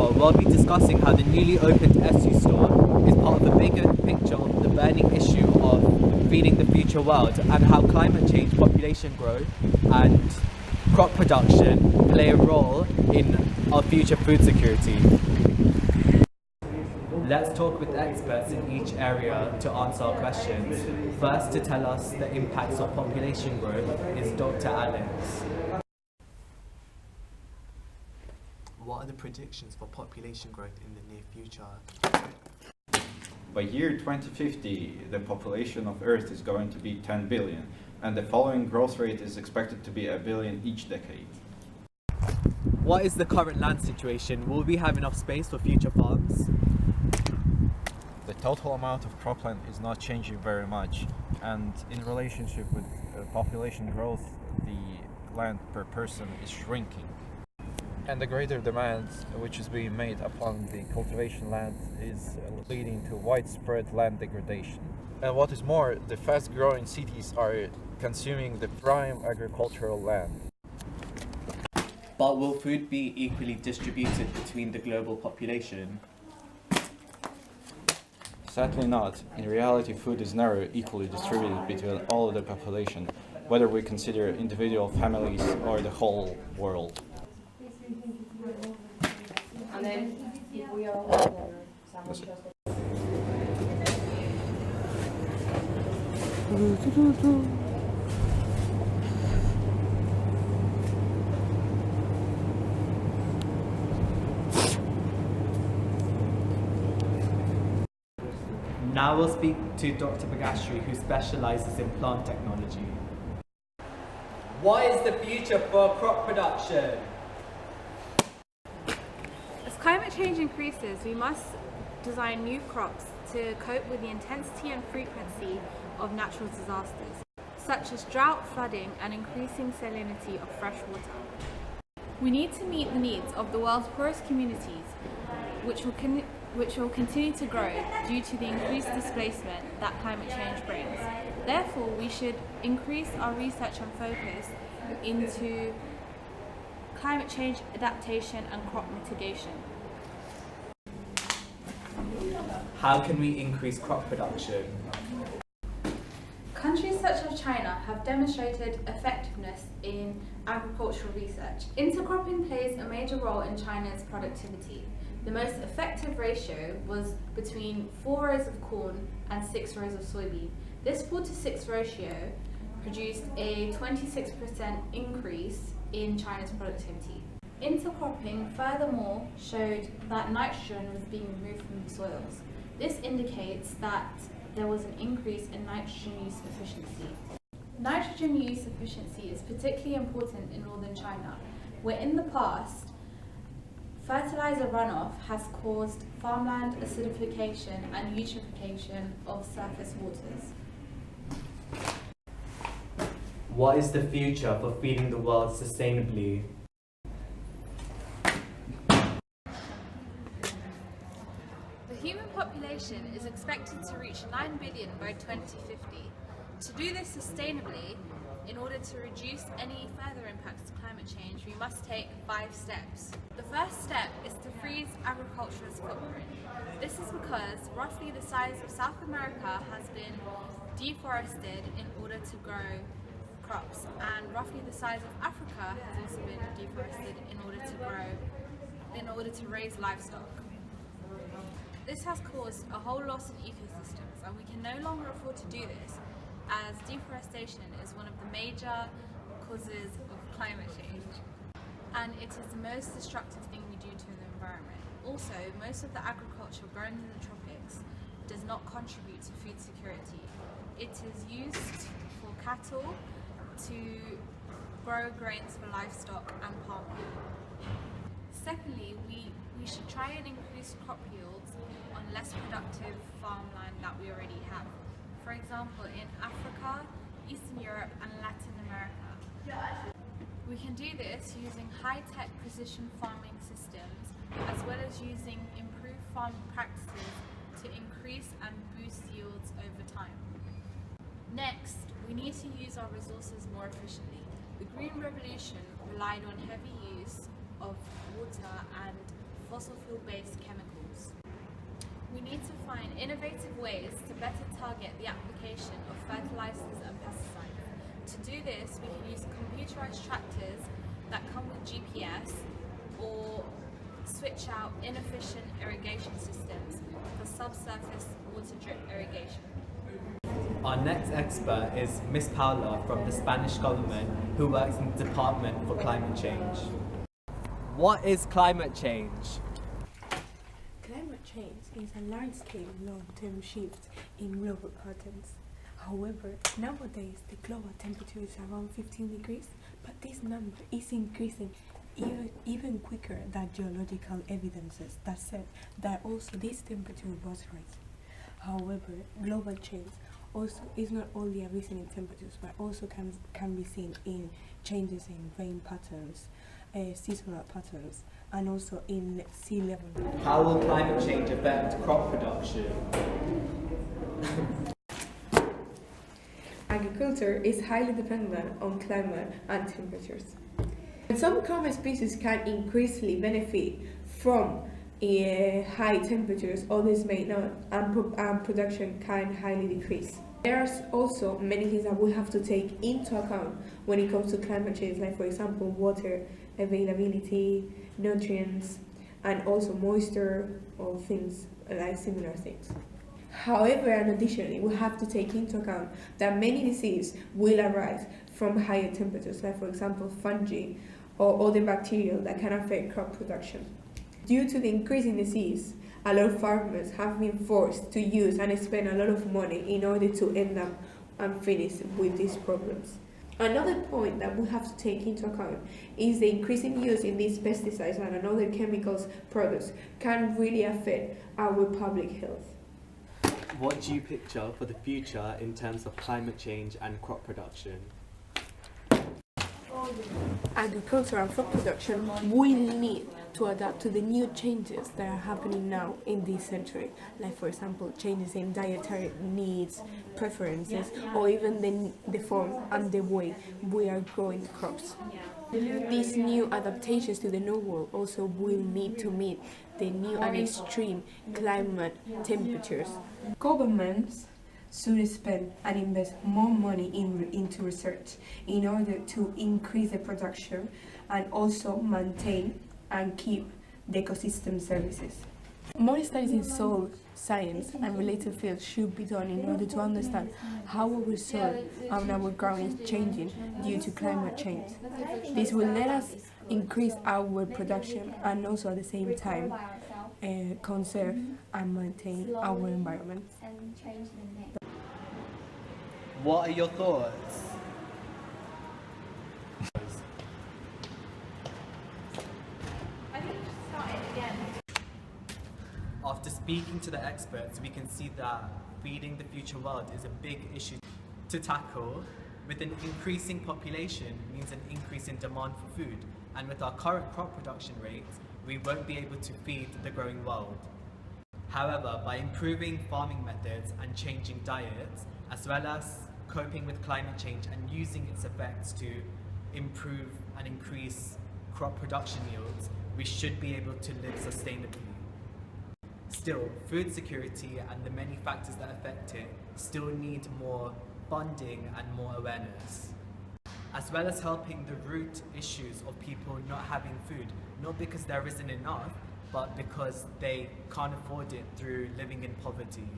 store, we'll be discussing how the newly opened SU store is part of a bigger picture of the burning issue of feeding the future world, and how climate change, population growth and crop production play a role in our future food security. Let's talk with experts in each area to answer our questions. First, to tell us the impacts of population growth is Dr. Alex. What are the predictions for population growth in the near future? By year 2050, the population of Earth is going to be 10 billion, and the following growth rate is expected to be 1 billion each decade. What is the current land situation? Will we have enough space for future farms? The total amount of cropland is not changing very much, and in relationship with population growth, the land per person is shrinking. And the greater demand which is being made upon the cultivation land is leading to widespread land degradation. And what is more, the fast-growing cities are consuming the prime agricultural land. But will food be equally distributed between the global population? Sadly not. In reality, food is never equally distributed between all of the population, whether we consider individual families or the whole world. And then if we are That's it. Now we'll speak to Dr. Bagashri, who specializes in plant technology. What is the future for crop production? As climate change increases, we must design new crops to cope with the intensity and frequency of natural disasters, such as drought, flooding, and increasing salinity of fresh water. We need to meet the needs of the world's poorest communities, which will continue to grow due to the increased displacement that climate change brings. Therefore, we should increase our research and focus into climate change adaptation and crop mitigation. How can we increase crop production? Countries such as China have demonstrated effectiveness in agricultural research. Intercropping plays a major role in China's productivity. The most effective ratio was between 4 rows of corn and 6 rows of soybean. This 4:6 ratio produced a 26% increase in China's productivity. Intercropping furthermore showed that nitrogen was being removed from the soils. This indicates that there was an increase in nitrogen use efficiency. Nitrogen use efficiency is particularly important in northern China, where in the past, fertilizer runoff has caused farmland acidification and eutrophication of surface waters. What is the future for feeding the world sustainably? The human population is expected to reach 9 billion by 2050. To do this sustainably, in order to reduce any further impacts to climate change, we must take 5 steps. The first step is to freeze agriculture's footprint. This is because roughly the size of South America has been deforested in order to grow crops, and roughly the size of Africa has also been deforested in order to raise livestock. This has caused a whole loss in ecosystems, and we can no longer afford to do this, as deforestation is one of the major causes of climate change, and it is the most destructive thing we do to the environment. Also, most of the agriculture grown in the tropics does not contribute to food security. It is used for cattle, to grow grains for livestock and palm oil. Secondly, we should try and increase crop yields on less productive farmland that we already have. For example, in Africa, Eastern Europe and Latin America. We can do this using high-tech precision farming systems, as well as using improved farming practices to increase and boost yields over time. Next, we need to use our resources more efficiently. The Green Revolution relied on heavy use of water and fossil fuel-based chemicals. We need to find innovative ways to better target the application of fertilizers and pesticides. To do this, we can use computerized tractors that come with GPS or switch out inefficient irrigation systems for subsurface water drip irrigation. Our next expert is Miss Paula from the Spanish government, who works in the Department for Climate Change. What is climate change? Climate change is a large-scale, long-term shift in global patterns. However, nowadays the global temperature is around 15 degrees, but this number is increasing even quicker than geological evidences that said that also this temperature was rising. However, global change also is not only a reason in temperatures, but also can be seen in changes in rain patterns, seasonal patterns, and also in sea level. How will climate change affect crop production? Agriculture is highly dependent on climate and temperatures. And some common species can increasingly benefit from high temperatures, others may not, and production can highly decrease. There's also many things that we have to take into account when it comes to climate change, like for example water availability, nutrients, and also moisture, or things like similar things. However, and additionally, we have to take into account that many diseases will arise from higher temperatures, like for example fungi or other bacteria that can affect crop production. Due to the increase in disease, a lot of farmers have been forced to use and spend a lot of money in order to end up and finish with these problems. Another point that we have to take into account is the increasing use in these pesticides and other chemicals products can really affect our public health. What do you picture for the future in terms of climate change and crop production? Agriculture and crop production will need to adapt to the new changes that are happening now in this century, like for example changes in dietary needs, preferences, or even the form and the way we are growing crops. These new adaptations to the new world also will need to meet the new and extreme climate temperatures. Governments should spend and invest more money into research in order to increase the production and also maintain and keep the ecosystem services. More studies in soil science and related fields should be done in order to understand how our soil and our ground is changing due to climate change. This will let us increase our production and also at the same time conserve and maintain our environment. What are your thoughts? After speaking to the experts, we can see that feeding the future world is a big issue to tackle. With an increasing population means an increase in demand for food, and with our current crop production rates, we won't be able to feed the growing world. However, by improving farming methods and changing diets, as well as coping with climate change and using its effects to improve and increase crop production yields, we should be able to live sustainably. Still, food security and the many factors that affect it still need more funding and more awareness, as well as helping the root issues of people not having food, not because there isn't enough, but because they can't afford it through living in poverty.